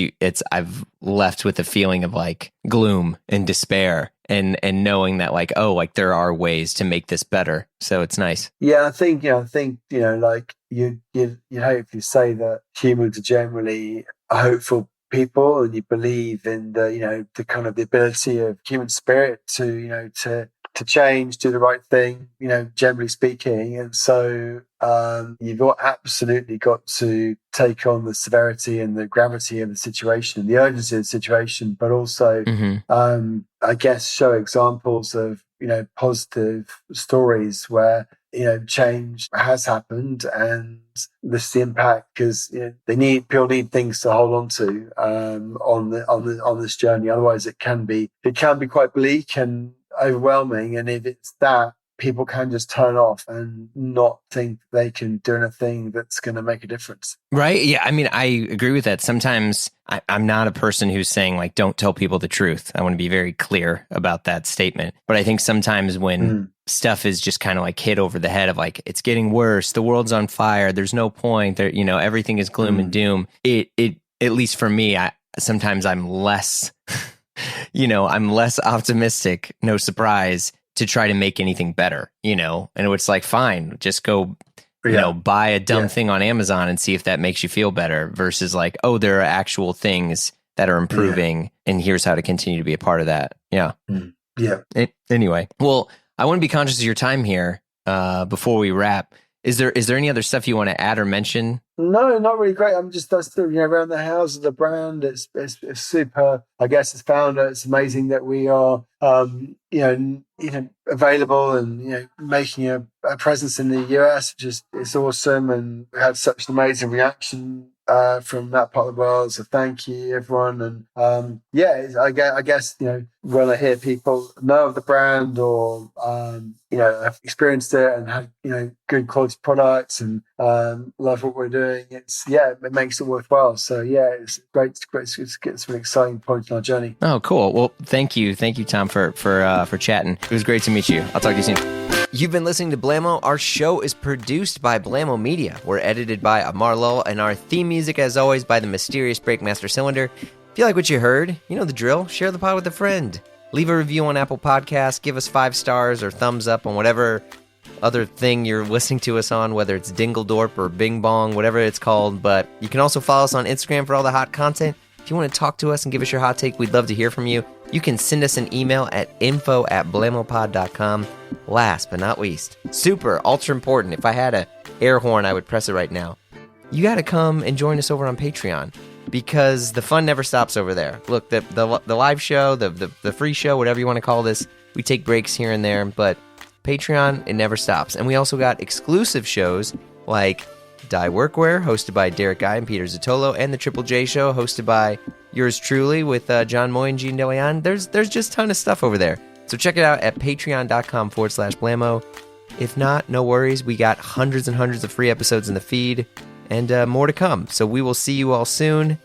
I've left with a feeling of like gloom and despair, and knowing that like, oh, like there are ways to make this better. So it's nice. Yeah, I think like you hope you say that humans are generally hopeful people, and you believe in the the kind of the ability of human spirit to to change, do the right thing, generally speaking. And so you've absolutely got to take on the severity and the gravity of the situation and the urgency of the situation, but also, I guess, show examples of, positive stories where, change has happened, and this is the impact, because people need things to hold on to on this journey. Otherwise, it can be quite bleak and overwhelming. And if it's that, people can just turn off and not think they can do anything that's going to make a difference. Right. Yeah. I mean, I agree with that. Sometimes I'm not a person who's saying like, don't tell people the truth. I want to be very clear about that statement. But I think sometimes when stuff is just kind of like hit over the head of like, it's getting worse, the world's on fire, there's no point there, everything is gloom and doom. It, at least for me, sometimes I'm less, I'm less optimistic, no surprise, to try to make anything better, and it's like, fine, just go, buy a dumb thing on Amazon and see if that makes you feel better versus like, oh, there are actual things that are improving and here's how to continue to be a part of that. Yeah. Yeah. Anyway, well, I want to be conscious of your time here before we wrap. Is there any other stuff you want to add or mention? No, not really great. I'm just still, around the house of the brand. It's super. I guess as founder, it's amazing that we are, available and making a presence in the US. It's awesome, and we had such an amazing reaction from that part of the world. So thank you, everyone. And I guess when I hear people know of the brand or have experienced it and had good quality products and love what we're doing, it makes it worthwhile. So it's great to get some exciting points in our journey. Oh, cool. Well, thank you, Tom, for chatting. It was great to meet you. I'll talk to you soon. You've been listening to Blamo. Our show is produced by Blamo Media. We're edited by Amar Lowell, and our theme music, as always, by the mysterious Breakmaster Cylinder. If you like what you heard, you know the drill. Share the pod with a friend. Leave a review on Apple Podcasts. Give us 5 stars or thumbs up on whatever other thing you're listening to us on, whether it's Dingledorp or Bing Bong, whatever it's called. But you can also follow us on Instagram for all the hot content. If you want to talk to us and give us your hot take, we'd love to hear from you. You can send us an email at info@blamopod.com. Last but not least, super, ultra important, if I had a air horn, I would press it right now. You got to come and join us over on Patreon, because the fun never stops over there. Look, the live show, the free show, whatever you want to call this, we take breaks here and there, but Patreon, it never stops. And we also got exclusive shows like Die Workwear, hosted by Derek Guy and Peter Zotolo, and the Triple J Show, hosted by yours truly with John Moy and Gene DeLeon. There's just a ton of stuff over there. So check it out at patreon.com/Blamo. If not, no worries. We got hundreds and hundreds of free episodes in the feed and more to come. So we will see you all soon.